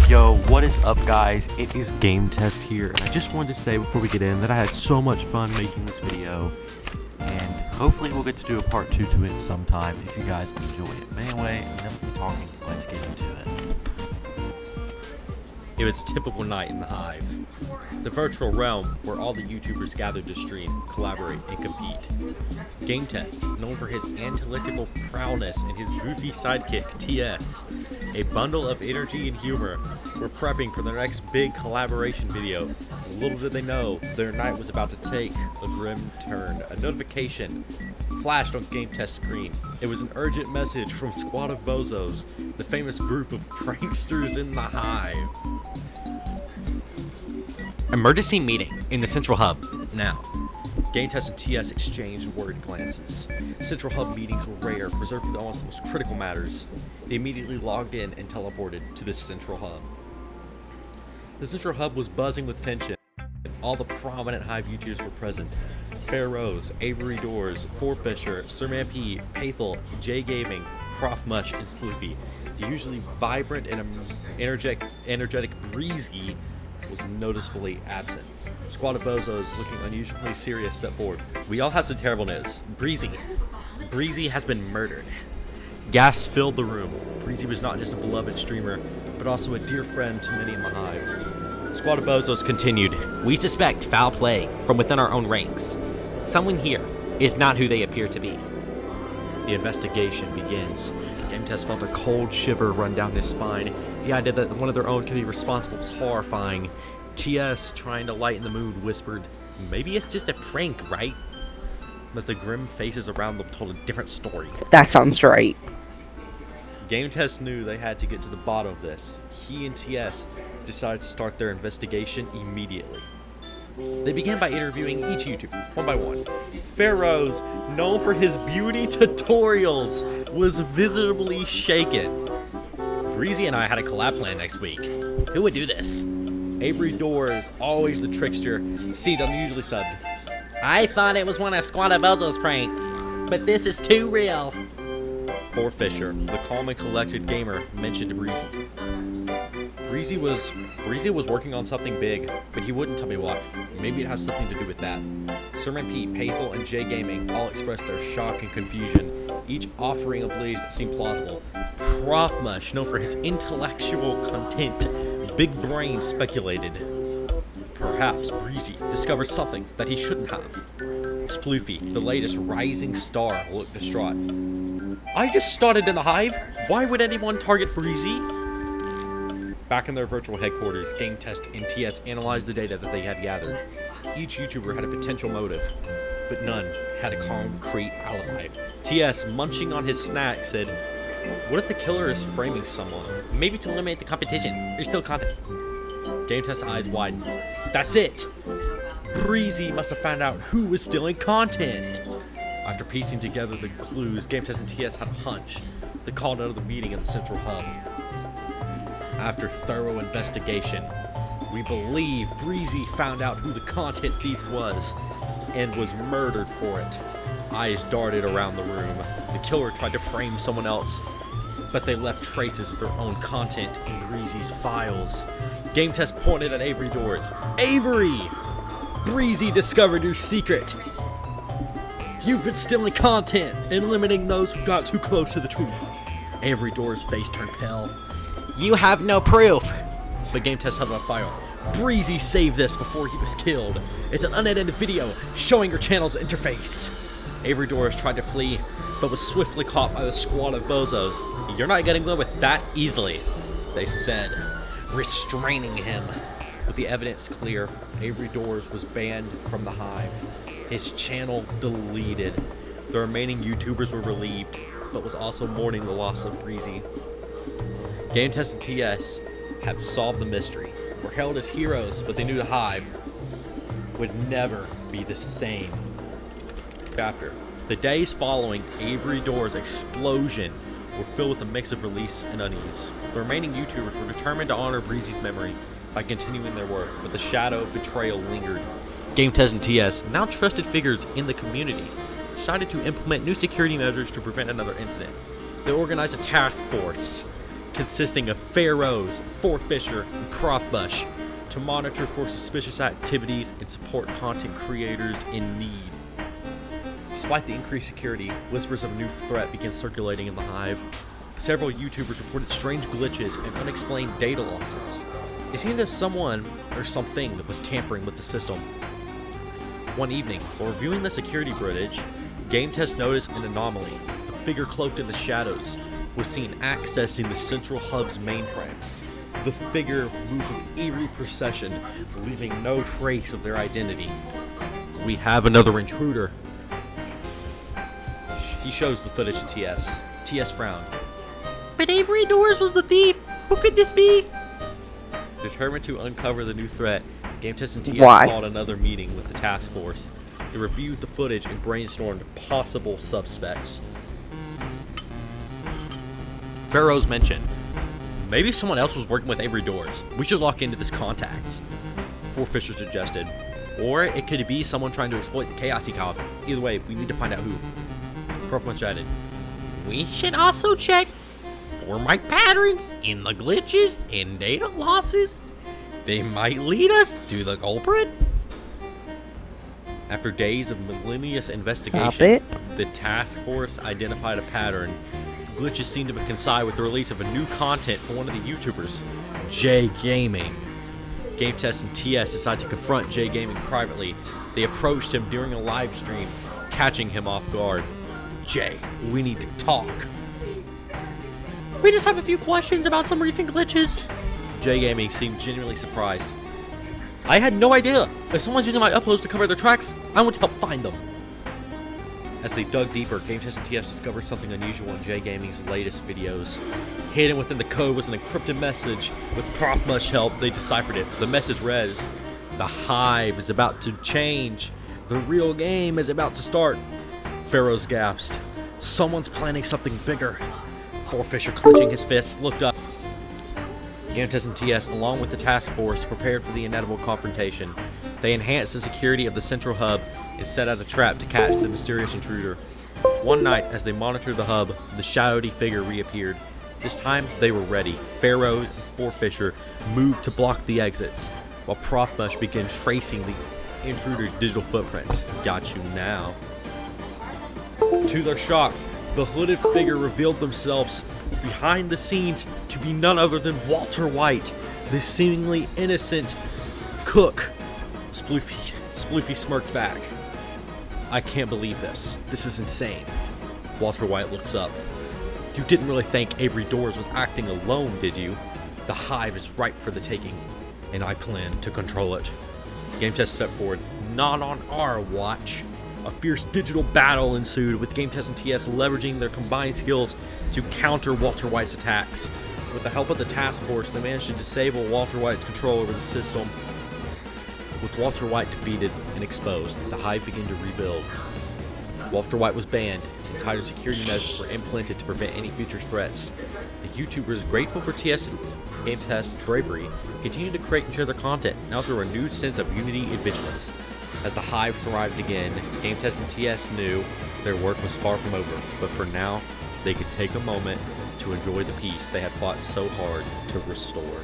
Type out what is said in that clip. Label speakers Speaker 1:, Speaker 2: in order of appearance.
Speaker 1: Yo, what is up guys? It is Game Test here, and I just wanted to say before we get in that I had so much fun making this video, and hopefully we'll get to do a part 2 to it sometime if you guys enjoy it. But anyway, enough of me talking, let's get into it. It was a typical night in the Hive, the virtual realm where all the YouTubers gathered to stream, collaborate, and compete. Game Test, known for his analytical prowess and his goofy sidekick, TS, a bundle of energy and humor, were prepping for their next big collaboration video. Little did they know, their night was about to take a grim turn. A notification flashed on Game Test screen. It was an urgent message from Squad of Bozos, the famous group of pranksters in the Hive. Emergency meeting in the Central Hub, now. Game Test and TS exchanged word glances. Central Hub meetings were rare, reserved for almost the most critical matters. They immediately logged in and teleported to the Central Hub. The Central Hub was buzzing with tension. All the prominent Hive YouTubers were present. Fair Rose, Avery Doors, Fisher, Sirman P, Pathel, J Gaming, Prof Mush, and Sploofy. The usually vibrant and energetic Breezy was noticeably absent. Squad of Bozos, looking unusually serious, stepped forward. We all have some terrible news. Breezy has been murdered. Gasps filled the room. Breezy was not just a beloved streamer, but also a dear friend to many in the Hive. Squad of Bozos continued. We suspect foul play from within our own ranks. Someone here is not who they appear to be. The investigation begins. Game Test felt a cold shiver run down his spine. The idea that one of their own could be responsible was horrifying. TS, trying to lighten the mood, whispered, maybe it's just a prank, right? But the grim faces around them told a different story.
Speaker 2: That sounds right.
Speaker 1: Game Test knew they had to get to the bottom of this. He and TS decided to start their investigation immediately. They began by interviewing each YouTuber, one by one. Fair Rose, known for his beauty tutorials, was visibly shaken. Breezy and I had a collab plan next week. Who would do this? Avery Doors, always the trickster, seemed unusually subbed. I thought it was one of Squad of Bozos pranks, but this is too real. Fisher, the calm and collected gamer, mentioned Breezy. Breezy was working on something big, but he wouldn't tell me what. Maybe it has something to do with that. Sirman P, Pathel, and J Gaming all expressed their shock and confusion, each offering a belief that seemed plausible. Prof Mush, known for his intellectual content, big brain, speculated. Perhaps Breezy discovered something that he shouldn't have. Sploofy, the latest rising star, looked distraught. I just started in the Hive. Why would anyone target Breezy? Back in their virtual headquarters, Game Test and TS analyzed the data that they had gathered. Each YouTuber had a potential motive, but none had a concrete alibi. TS, munching on his snack, said, what if the killer is framing someone? Maybe to eliminate the competition. There's still content. Game Test's eyes widened. That's it! Breezy must have found out who was stealing content. After piecing together the clues, Game Test and TS had a hunch. They called out of the meeting in the Central Hub. After thorough investigation, we believe Breezy found out who the content thief was and was murdered for it. Eyes darted around the room. The killer tried to frame someone else, but they left traces of their own content in Breezy's files. Game Test pointed at Avery Doors. Avery! Breezy discovered your secret. You've been stealing content and limiting those who got too close to the truth. Avery Doors' face turned pale. You have no proof. But Game Test held on fire. Breezy saved this before he was killed. It's an unedited video showing your channel's interface. Avery Doors tried to flee, but was swiftly caught by the Squad of Bozos. You're not getting away with that easily, they said, restraining him. With the evidence clear, Avery Doors was banned from the Hive. His channel deleted. The remaining YouTubers were relieved, but was also mourning the loss of Breezy. Game Test and TS have solved the mystery. Were hailed as heroes, but they knew the Hive would never be the same. Chapter. The days following Avery Doors' explosion were filled with a mix of release and unease. The remaining YouTubers were determined to honor Breezy's memory by continuing their work, but the shadow of betrayal lingered. Game Test and TS, now trusted figures in the community, decided to implement new security measures to prevent another incident. They organized a task force consisting of pharaohs, Fisher, and Profbush, to monitor for suspicious activities and support content creators in need. Despite the increased security, whispers of a new threat began circulating in the Hive. Several YouTubers reported strange glitches and unexplained data losses. It seemed as if someone or something that was tampering with the system. One evening, while reviewing the security footage, GameTest noticed an anomaly. A figure cloaked in the shadows was seen accessing the central hub's mainframe. The figure moved with eerie procession, leaving no trace of their identity. We have another intruder. He shows the footage to TS. TS frowned.
Speaker 2: But Avery Doors was the thief! Who could this be?
Speaker 1: Determined to uncover the new threat, GameTest and TS called another meeting with the task force. They reviewed the footage and brainstormed possible suspects. Pharaohs mentioned, maybe someone else was working with Avery Doors. We should lock into this contacts. Fisher suggested. Or it could be someone trying to exploit the chaos he caused. Either way, we need to find out who. Profmuch added,
Speaker 2: we should also check for my patterns in the glitches and data losses. They might lead us to the culprit.
Speaker 1: After days of millennious investigation, the task force identified a pattern. Glitches seemed to coincide with the release of a new content from one of the YouTubers, J Gaming. GameTest and TS decided to confront J Gaming privately. They approached him during a live stream, catching him off guard. Jay, we need to talk.
Speaker 2: We just have a few questions about some recent glitches.
Speaker 1: J Gaming seemed genuinely surprised. I had no idea. If someone's using my uploads to cover their tracks, I want to help find them. As they dug deeper, GameTest and TS discovered something unusual in J Gaming's latest videos. Hidden within the code was an encrypted message. With Profmuch's help, they deciphered it. The message read, "The Hive is about to change. The real game is about to start." Pharaohs gasped. Someone's planning something bigger. Fisher, clenching his fists, looked up. GameTest and TS, along with the task force, prepared for the inevitable confrontation. They enhanced the security of the central hub and set out a trap to catch the mysterious intruder. One night, as they monitored the hub, the shadowy figure reappeared. This time, they were ready. Pharaohs and Fisher moved to block the exits, while Profmuch began tracing the intruder's digital footprints. Got you now. To their shock, the hooded figure revealed themselves behind the scenes to be none other than Walter White, the seemingly innocent cook. Sploofy smirked back. I can't believe this. This is insane. Walter White looks up. You didn't really think Avery Doors was acting alone, did you? The Hive is ripe for the taking, and I plan to control it. GameTest stepped forward. Not on our watch. A fierce digital battle ensued, with GameTest and TS leveraging their combined skills to counter Walter White's attacks. With the help of the task force, they managed to disable Walter White's control over the system. With Walter White defeated and exposed, the Hive began to rebuild. Walter White was banned, and tighter security measures were implemented to prevent any future threats. The YouTubers, grateful for TS and GameTest's bravery, continued to create and share their content, now through a renewed sense of unity and vigilance. As the Hive thrived again, GameTest and TS knew their work was far from over, but for now, they could take a moment to enjoy the peace they had fought so hard to restore.